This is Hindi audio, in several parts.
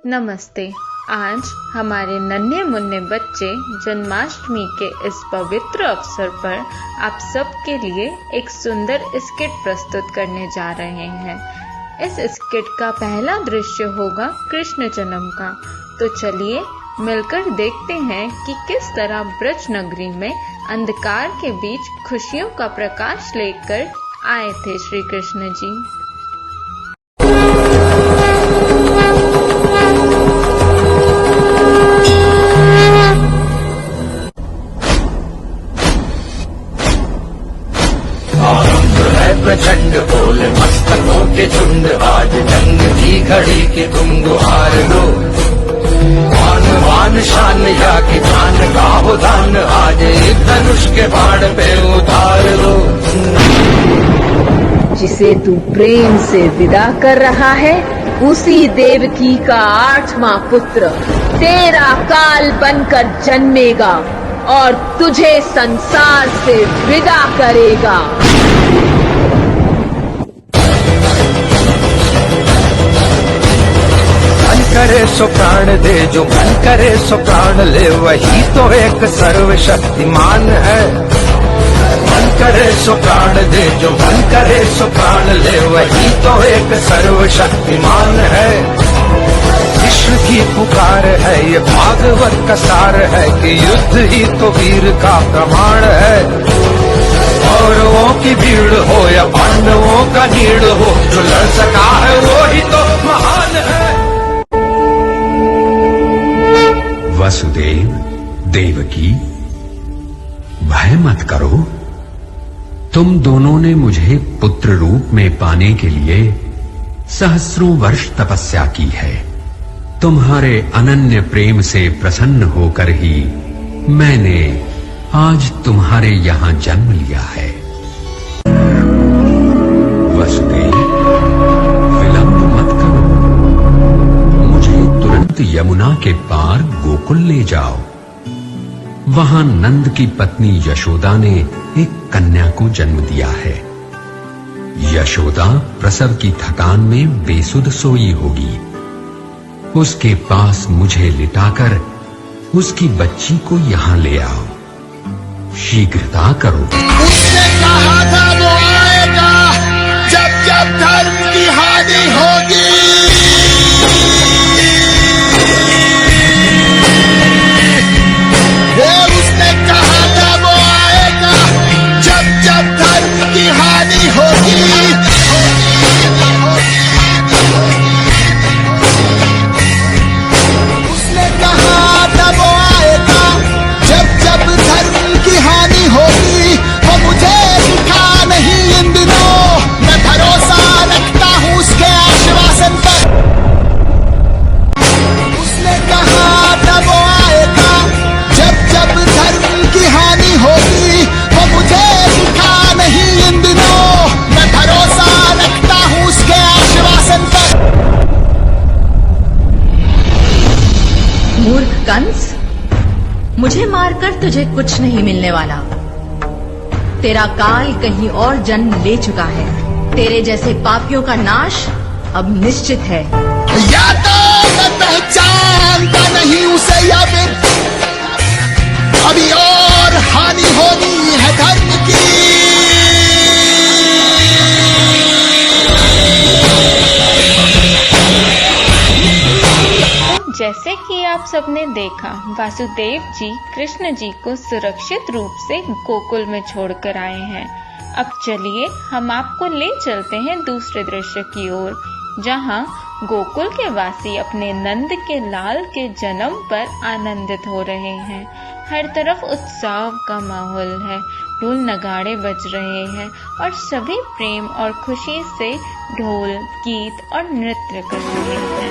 नमस्ते। आज हमारे नन्हे मुन्ने बच्चे जन्माष्टमी के इस पवित्र अवसर पर आप सबके लिए एक सुंदर स्किट प्रस्तुत करने जा रहे हैं। इस स्किट का पहला दृश्य होगा कृष्ण जन्म का। तो चलिए मिलकर देखते हैं कि किस तरह ब्रज नगरी में अंधकार के बीच खुशियों का प्रकाश लेकर आए थे श्री कृष्ण जी। प्रचंड बोले मस्तकों के झुंड, आज जंग की घड़ी की तुम गुहार लो। मान मान शान या कि जान का हो दान, आज एक धनुष के बाण पे उतार लो। जिसे तू प्रेम से विदा कर रहा है, उसी देवकी का 8वां पुत्र तेरा काल बनकर जन्मेगा और तुझे संसार से विदा करेगा। करे सो प्राण दे, जो मन करे सो प्राण ले, वही तो एक सर्वशक्तिमान है। मन करे सो प्राण दे, जो मन करे सो प्राण ले, वही तो एक सर्वशक्तिमान है। विश्व की पुकार है, ये भागवत का सार है कि युद्ध ही तो वीर का प्रमाण है। कौरवों की भीड़ हो या पांडवों का नीड़ हो, जो लड़ सका है वो ही तो महान है। वसुदेव, देवकी, भय मत करो। तुम दोनों ने मुझे पुत्र रूप में पाने के लिए सहस्रों वर्ष तपस्या की है। तुम्हारे अनन्य प्रेम से प्रसन्न होकर ही मैंने आज तुम्हारे यहां जन्म लिया है। वसुदेव, विलंब मत करो, मुझे तुरंत यमुना के पार गोकुल ले जाओ। वहां नंद की पत्नी यशोदा ने एक कन्या को जन्म दिया है। यशोदा प्रसव की थकान में बेसुध सोई होगी। उसके पास मुझे लिटाकर उसकी बच्ची को यहां ले आओ। शीघ्रता करो। उसने कहा था वो आएगा जब जब धर्म की हानि होगी। उसने कहा था वो आएगा जब जब धर्म की हानि होगी। उसने कहा था वो आएगा जब जब धर्म की हानि होगी। वो मुझे दिखा नहीं इन दिनों, मैं भरोसा रखता हूँ उसके आश्वासन पर। उसने कहा था वो आएगा जब जब धर्म की हानि होगी। वो मुझे दिखा नहीं इन दिनों, मैं भरोसा रखता हूँ उसके आश्वासन पर। मूर्ख कंस, मुझे मारकर तुझे कुछ नहीं मिलने वाला। तेरा काल कहीं और जन्म ले चुका है। तेरे जैसे पापियों का नाश अब निश्चित है। या तो मैं पहचानता नहीं उसे, या फिर अभी और हानि होनी है धर्म की। जैसे कि आप सबने देखा, वासुदेव जी कृष्ण जी को सुरक्षित रूप से गोकुल में छोड़कर आए हैं। अब चलिए हम आपको ले चलते हैं दूसरे दृश्य की ओर, जहां गोकुल के वासी अपने नंद के लाल के जन्म पर आनंदित हो रहे हैं। हर तरफ उत्सव का माहौल है, ढोल नगाड़े बज रहे हैं और सभी प्रेम और खुशी से ढोल, गीत और नृत्य कर रहे हैं।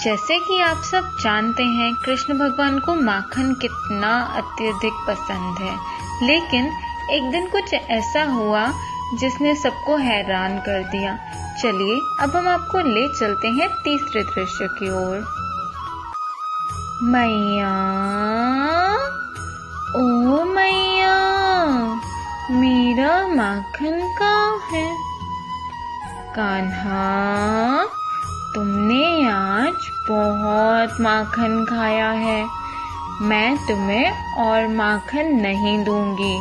जैसे कि आप सब जानते हैं, कृष्ण भगवान को माखन कितना अत्यधिक पसंद है, लेकिन एक दिन कुछ ऐसा हुआ जिसने सबको हैरान कर दिया। चलिए अब हम आपको ले चलते हैं तीसरे दृश्य की ओर। मैया, ओ मैया, मेरा माखन कहाँ है? कान्हा, तुमने आज बहुत माखन खाया है, मैं तुम्हें और माखन नहीं दूंगी।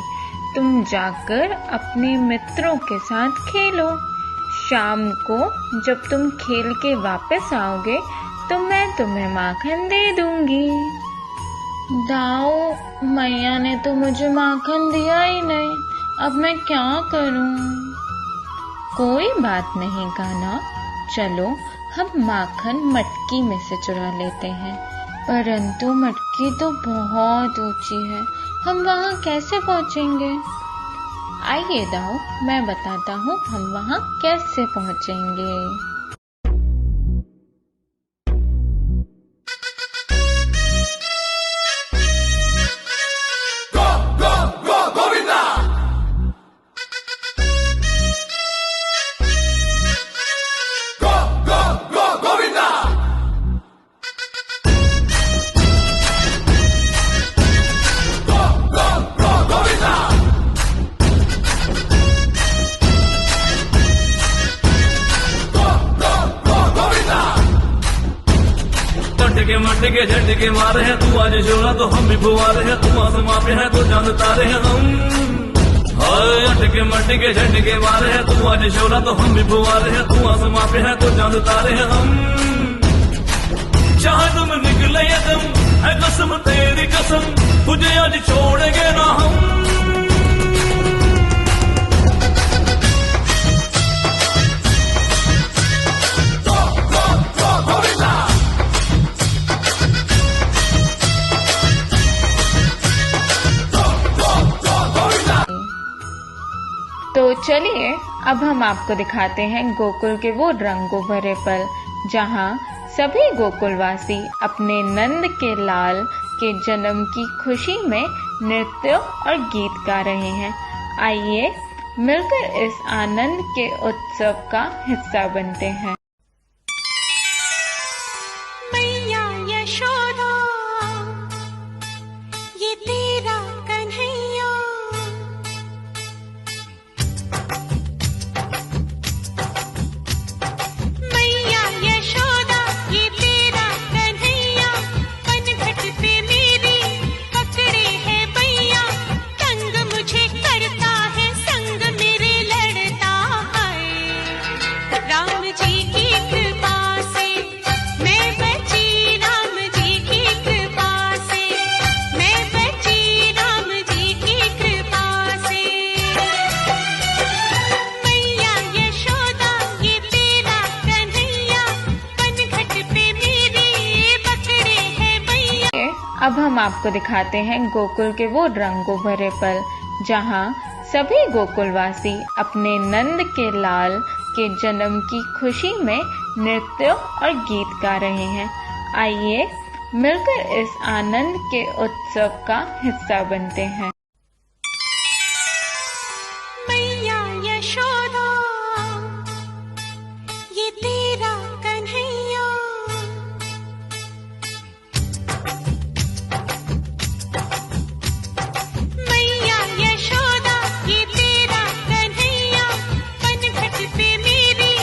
तुम जाकर अपने मित्रों के साथ खेलो। शाम को जब तुम खेल के वापस आओगे तो मैं तुम्हें माखन दे दूंगी। दाऊ, मैया ने तो मुझे माखन दिया ही नहीं, अब मैं क्या करूं? कोई बात नहीं कान्हा, चलो हम माखन मटकी में से चुरा लेते हैं। परंतु मटकी तो बहुत ऊंची है, हम वहां कैसे पहुंचेंगे? आइए दाऊ, मैं बताता हूँ हम वहां कैसे पहुंचेंगे। के झटके मारे हैं, तू आज जोड़ा तो हम भी फुवारे हैं, तू आसमां पे है तो चांद तारे हैं हम। हाय अटके मटके झटके मारे हैं, तू आज जोड़ा तो हम भी फुवारे हैं, तू आसमां पे है तो चांद तारे हैं हम। चाहे तुम निकले यदम है कसम तेरी कसम, तुझे आज छोड़ेंगे ना हम। तो चलिए अब हम आपको दिखाते हैं गोकुल के वो रंगों भरे पल, जहाँ सभी गोकुलवासी अपने नंद के लाल के जन्म की खुशी में नृत्य और गीत गा रहे हैं। आइए मिलकर इस आनंद के उत्सव का हिस्सा बनते हैं। मैया यशोदा, ये तेरा कन्हैया, मैया यशोदा, ये तेरा कन्हैया, पनघट पे मेरी पकड़े है बैया, तंग मुझे करता है, संग मेरे लड़ता है। राम जी की कृपा से मैं बची, राम जी की कृपा से मैं बची, राम जी की कृपा से। मैया यशोदा, ये तेरा कन्हैया, पनघट पे मेरी पकड़े है बैया। अब हम आपको दिखाते हैं गोकुल के वो रंगों भरे पल, जहाँ सभी गोकुलवासी अपने नंद के लाल के जन्म की खुशी में नृत्य और गीत गा रहे हैं। आइए मिलकर इस आनंद के उत्सव का हिस्सा बनते हैं। मैया यशोदा, ये तेरा कन्हैया, मैया यशोदा, ये तेरा कन्हैया, पनघट पे मेरी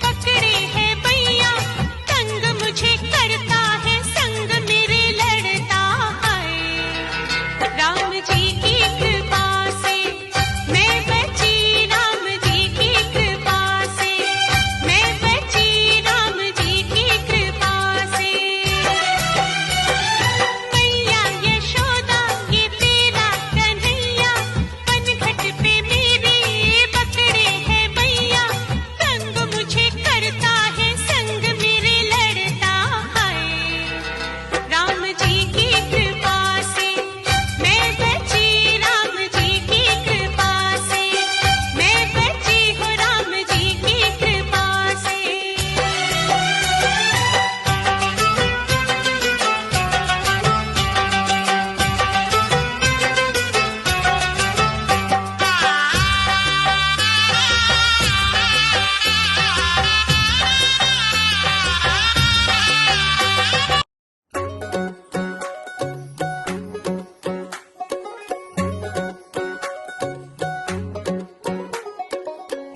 पकड़े है बैया, तंग मुझे करता है, संग मेरे लड़ता है। राम जी की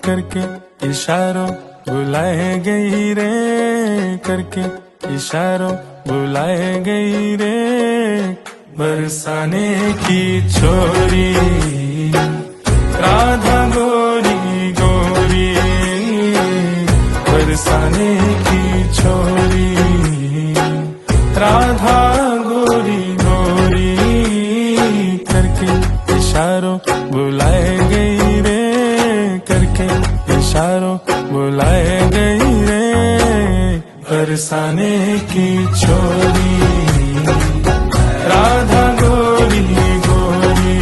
करके इशारों बुलाए गई रे, करके इशारों बुलाए गई रे, बरसाने की छोरी राधा गोरी गोरी, बरसाने की छोरी राधा गोरी गोरी, करके इशारों बुलाए गई रे, करके इशारों बुलाए गई रे, बरसाने की छोरी राधा गोरी गोरी,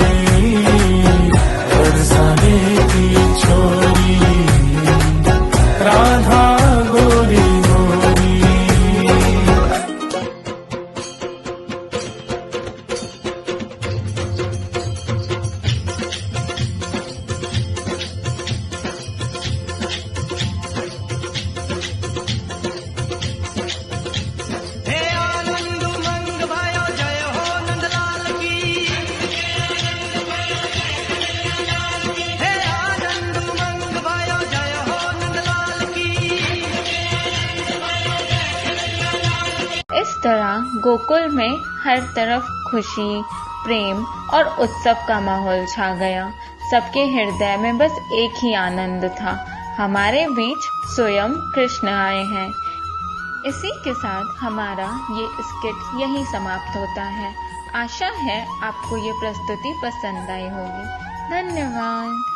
बरसाने की छोरी राधा गोरी गोरी। इस तरह गोकुल में हर तरफ खुशी, प्रेम और उत्सव का माहौल छा गया। सबके हृदय में बस एक ही आनंद था, हमारे बीच स्वयं कृष्ण आए हैं। इसी के साथ हमारा ये स्किट यहीं समाप्त होता है। आशा है आपको ये प्रस्तुति पसंद आई होगी। धन्यवाद।